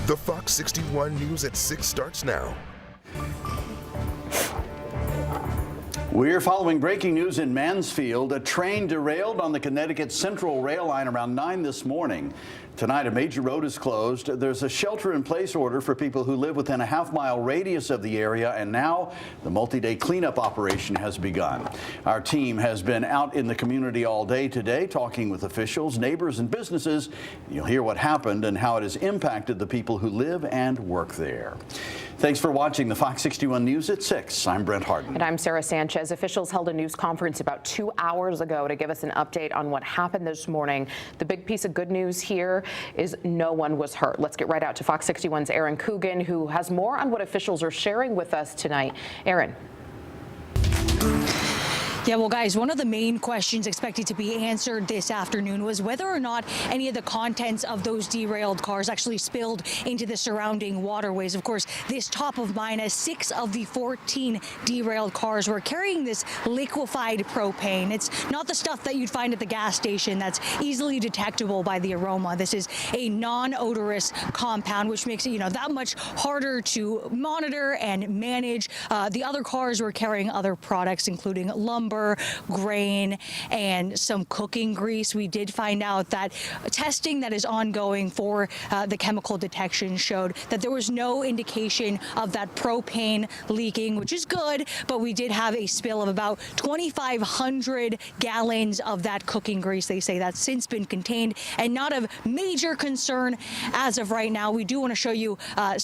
The Fox 61 News at 6 starts now. We're following breaking news in Mansfield. A train derailed on the Connecticut Central rail line around 9 this morning. Tonight, a major road is closed. There's a shelter-in-place order for people who live within a half-mile radius of the area, and now the multi-day cleanup operation has begun. Our team has been out in the community all day today, talking with officials, neighbors, and businesses. You'll hear what happened and how it has impacted the people who live and work there. Thanks for watching the Fox 61 News at 6. I'm Brent Harden. And I'm Sarah Sanchez. Officials held a news conference about 2 hours ago to give us an update on what happened this morning. The big piece of good news here is no one was hurt. Let's get right out to Fox 61's Aaron Coogan, who has more on what officials are sharing with us tonight. Aaron. Yeah, well, guys, one of the main questions expected to be answered this afternoon was whether or not any of the contents of those derailed cars actually spilled into the surrounding waterways. Of course, this top of mind as 6 of the 14 derailed cars were carrying this liquefied propane. It's not the stuff that you'd find at the gas station that's easily detectable by the aroma. This is a non-odorous compound, which makes it, that much harder to monitor and manage. The other cars were carrying other products, including lumber, grain, and some cooking grease. We did find out that testing that is ongoing for the chemical detection showed that there was no indication of that propane leaking, which is good, but we did have a spill of about 2,500 gallons of that cooking grease. They say that's since been contained and not of major concern as of right now. We do want to show you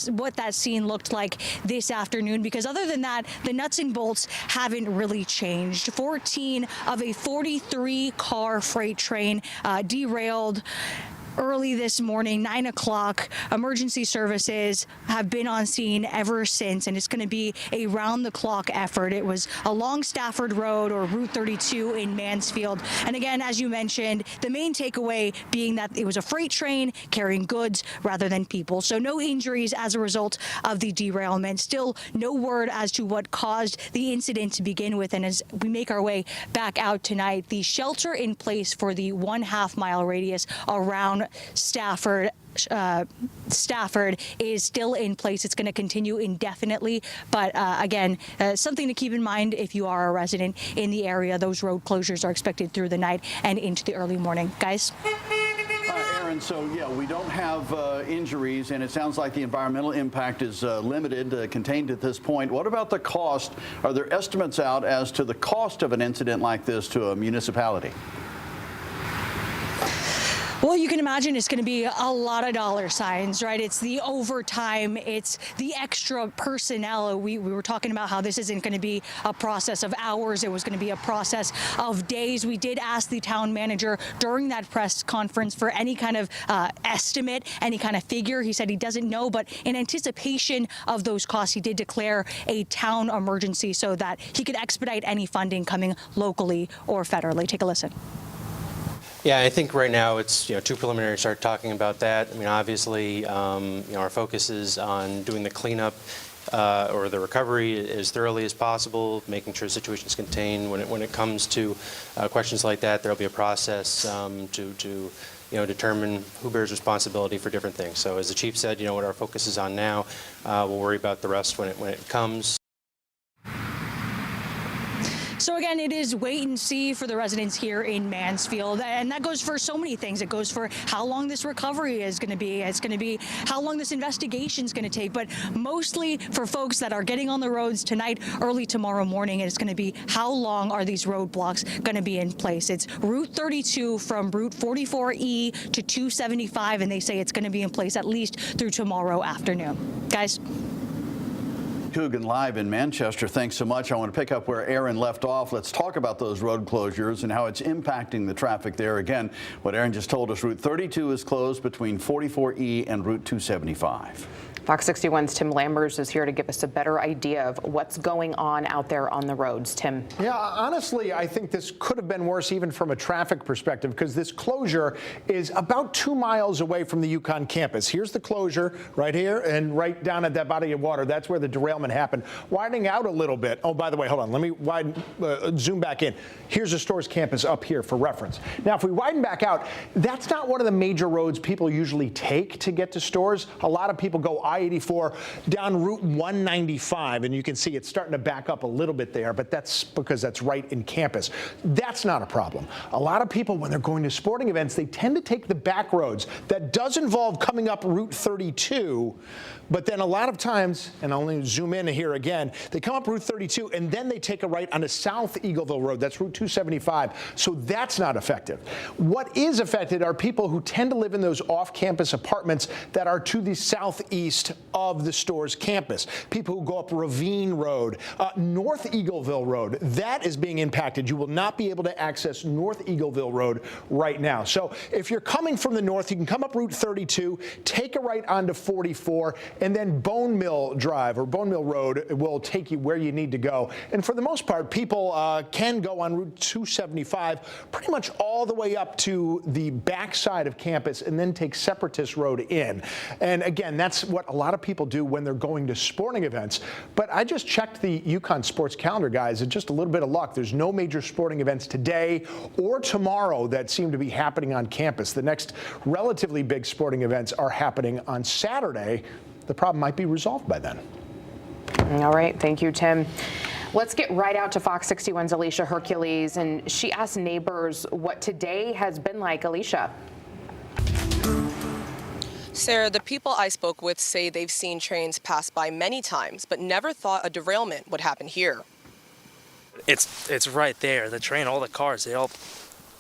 what that scene looked like this afternoon, because other than that, the nuts and bolts haven't really changed. 14 of a 43-car freight train derailed early this morning, 9 o'clock. Emergency services have been on scene ever since, and it's going to be a round-the-clock effort. It was along Stafford Road, or Route 32 in Mansfield. And again, as you mentioned, the main takeaway being that it was a freight train carrying goods rather than people. So no injuries as a result of the derailment. Still no word as to what caused the incident to begin with. And as we make our way back out tonight, the shelter in place for the 1/2 mile radius around Stafford is still in place. It's going to continue indefinitely. But again, something to keep in mind if you are a resident in the area. Those road closures are expected through the night and into the early morning. Guys? Aaron, so yeah, we don't have injuries, and it sounds like the environmental impact is limited, contained at this point. What about the cost? Are there estimates out as to the cost of an incident like this to a municipality? Well, you can imagine it's going to be a lot of dollar signs, right? It's the overtime, it's the extra personnel. We were talking about how this isn't going to be a process of hours. It was going to be a process of days. We did ask the town manager during that press conference for any kind of estimate, any kind of figure. He said he doesn't know, but in anticipation of those costs, he did declare a town emergency so that he could expedite any funding coming locally or federally. Take a listen. Yeah, I think right now it's too preliminary to start talking about that. I mean, obviously, our focus is on doing the cleanup or the recovery as thoroughly as possible, making sure the situation is contained. When it comes to questions like that, there'll be a process to determine who bears responsibility for different things. So, as the chief said, what our focus is on now, we'll worry about the rest when it comes. So again, it is wait and see for the residents here in Mansfield, and that goes for so many things. It goes for how long this recovery is going to be. It's going to be how long this investigation is going to take, but mostly for folks that are getting on the roads tonight, early tomorrow morning, it's going to be how long are these roadblocks going to be in place. It's Route 32 from Route 44E to 275, and they say it's going to be in place at least through tomorrow afternoon. Guys? Coogan live in Manchester. Thanks so much. I want to pick up where Aaron left off. Let's talk about those road closures and how it's impacting the traffic there. Again, what Aaron just told us, Route 32 is closed between 44E and Route 275. Fox 61's Tim Lambers is here to give us a better idea of what's going on out there on the roads. Tim. Yeah, honestly, I think this could have been worse even from a traffic perspective, because this closure is about 2 miles away from the UConn campus. Here's the closure right here, and right down at that body of water. That's where the derailment derailment happened. Widening out a little bit. Oh, by the way, hold on. Let me zoom back in. Here's the Storrs campus up here for reference. Now, if we widen back out, that's not one of the major roads people usually take to get to Storrs. A lot of people go I-84 down Route 195, and you can see it's starting to back up a little bit there, but that's because that's right in campus. That's not a problem. A lot of people, when they're going to sporting events, they tend to take the back roads. That does involve coming up Route 32, but then a lot of times, and I'll only zoom in here again, they come up Route 32 and then they take a right onto South Eagleville Road. That's Route 275. So that's not effective. What is affected are people who tend to live in those off-campus apartments that are to the southeast of the Storrs campus. People who go up Ravine Road, North Eagleville Road, that is being impacted. You will not be able to access North Eagleville Road right now. So if you're coming from the north, you can come up Route 32, take a right onto 44, and then Bone Mill Drive or Bone Mill Road will take you where you need to go. And for the most part, people can go on Route 275 pretty much all the way up to the backside of campus and then take Separatist Road in. And again, that's what a lot of people do when they're going to sporting events. But I just checked the UConn sports calendar, guys, and just a little bit of luck. There's no major sporting events today or tomorrow that seem to be happening on campus. The next relatively big sporting events are happening on Saturday. The problem might be resolved by then. All right. Thank you, Tim. Let's get right out to Fox 61's Alicia Hercules, and she asked neighbors what today has been like. Alicia. Sarah, the people I spoke with say they've seen trains pass by many times, but never thought a derailment would happen here. It's right there. The train, all the cars, they all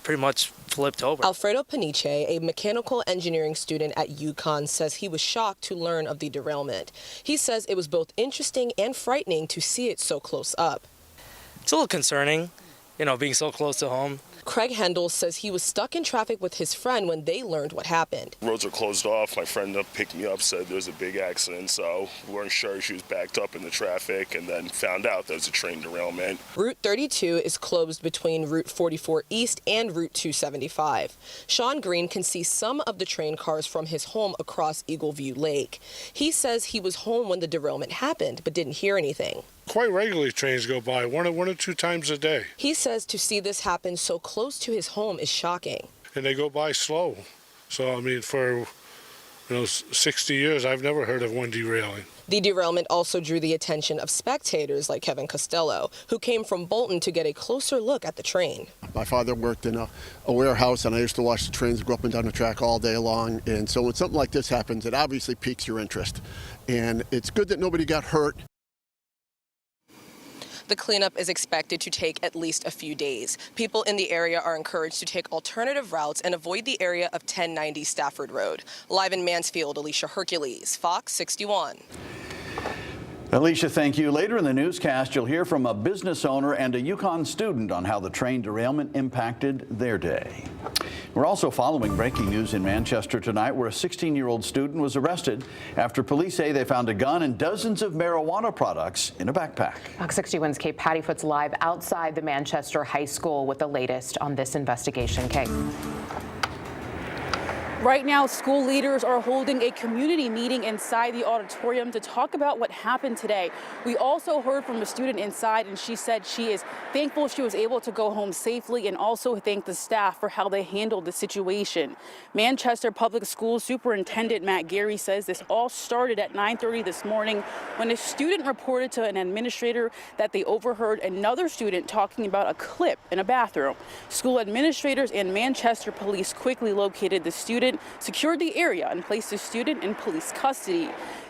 pretty much flipped over. Alfredo Paniche, a mechanical engineering student at UConn, says he was shocked to learn of the derailment. He says it was both interesting and frightening to see it so close up. It's a little concerning, being so close to home. Craig Hendel says he was stuck in traffic with his friend when they learned what happened. Roads are closed off. My friend picked me up, said there's a big accident, so we weren't sure. She was backed up in the traffic and then found out there was a train derailment. Route 32 is closed between Route 44 East and Route 275. Sean Green can see some of the train cars from his home across Eagleview Lake. He says he was home when the derailment happened, but didn't hear anything. Quite regularly, trains go by one or two times a day. He says to see this happen so close to his home is shocking. And they go by slow. So, for 60 years, I've never heard of one derailing. The derailment also drew the attention of spectators like Kevin Costello, who came from Bolton to get a closer look at the train. My father worked in a warehouse, and I used to watch the trains go up and down the track all day long. And so when something like this happens, it obviously piques your interest. And it's good that nobody got hurt. The cleanup is expected to take at least a few days. People in the area are encouraged to take alternative routes and avoid the area of 1090 Stafford Road. Live in Mansfield, Alicia Hercules, Fox 61. Alicia, thank you. Later in the newscast, you'll hear from a business owner and a UConn student on how the train derailment impacted their day. We're also following breaking news in Manchester tonight, where a 16-year-old student was arrested after police say they found a gun and dozens of marijuana products in a backpack. Fox 61's Kate Pattyfoot's live outside the Manchester High School with the latest on this investigation. Kate. Right now, school leaders are holding a community meeting inside the auditorium to talk about what happened today. We also heard from a student inside, and she said she is thankful she was able to go home safely and also thank the staff for how they handled the situation. Manchester Public Schools Superintendent Matt Gary says this all started at 9:30 this morning when a student reported to an administrator that they overheard another student talking about a clip in a bathroom. School administrators and Manchester police quickly located the student, secured the area, and placed the student in police custody.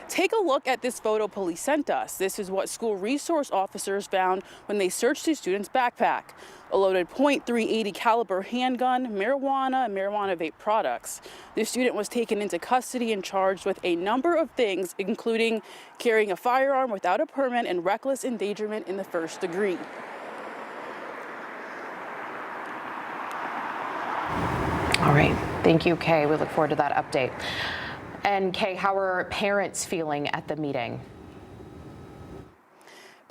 Take a look at this photo police sent us. This is what school resource officers found when they searched the student's backpack. A loaded .380 caliber handgun, marijuana, and marijuana vape products. The student was taken into custody and charged with a number of things, including carrying a firearm without a permit and reckless endangerment in the first degree. All right. Thank you, Kay. We look forward to that update. And Kay, how are parents feeling at the meeting?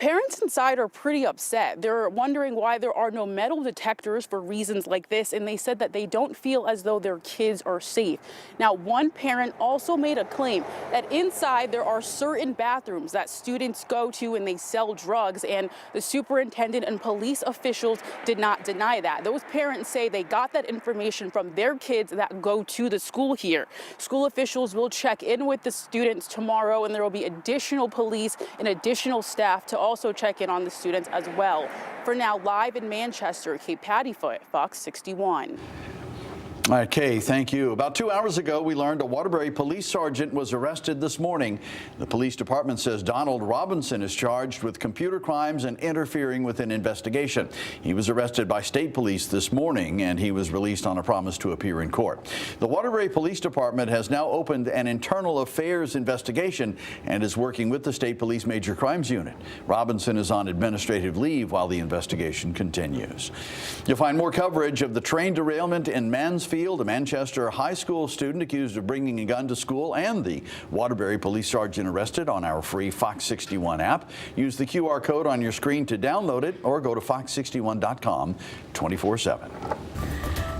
Parents inside are pretty upset. They're wondering why there are no metal detectors for reasons like this, and they said that they don't feel as though their kids are safe. Now, one parent also made a claim that inside there are certain bathrooms that students go to and they sell drugs, and the superintendent and police officials did not deny that. Those parents say they got that information from their kids that go to the school here. School officials will check in with the students tomorrow, and there will be additional police and additional staff to also check in on the students as well. For now, live in Manchester, Kate Pattyfoot, Fox 61. All right, Kay, thank you. About 2 hours ago, we learned a Waterbury police sergeant was arrested this morning. The police department says Donald Robinson is charged with computer crimes and interfering with an investigation. He was arrested by state police this morning, and he was released on a promise to appear in court. The Waterbury Police Department has now opened an internal affairs investigation and is working with the state police major crimes unit. Robinson is on administrative leave while the investigation continues. You'll find more coverage of the train derailment in Mansfield. A Manchester high school student accused of bringing a gun to school, and the Waterbury police sergeant arrested on our free Fox 61 app. Use the QR code on your screen to download it, or go to fox61.com 24/7.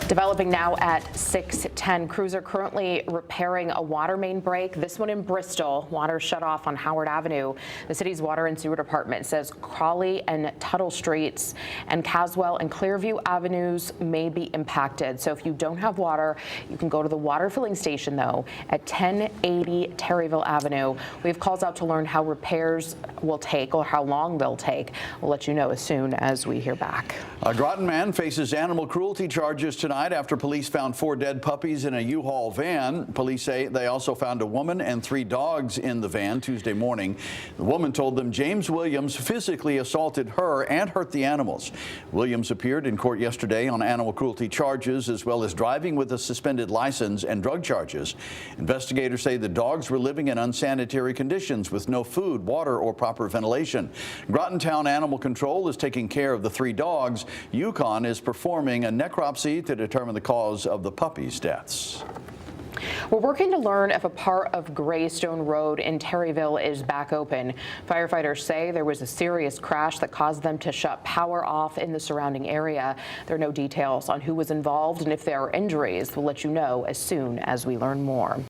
Developing now at 6:10, crews are currently repairing a water main break. This one in Bristol. Water shut off on Howard Avenue. The city's water and sewer department says Crawley and Tuttle Streets and Caswell and Clearview Avenues may be impacted. So if you don't have water, you can go to the water filling station, though, at 1080 Terryville Avenue. We have calls out to learn how repairs will take or how long they'll take. We'll let you know as soon as we hear back. A Groton man faces animal cruelty charges tonight after police found 4 dead puppies in a U-Haul van. Police say they also found a woman and 3 dogs in the van Tuesday morning. The woman told them James Williams physically assaulted her and hurt the animals. Williams appeared in court yesterday on animal cruelty charges, as well as driving with a suspended license and drug charges. Investigators say the dogs were living in unsanitary conditions with no food, water, or proper ventilation. Groton Town Animal Control is taking care of the 3 dogs. Yukon is performing a necropsy to determine the cause of the puppies' deaths. We're working to learn if a part of Greystone Road in Terryville is back open. Firefighters say there was a serious crash that caused them to shut power off in the surrounding area. There are no details on who was involved and if there are injuries. We'll let you know as soon as we learn more.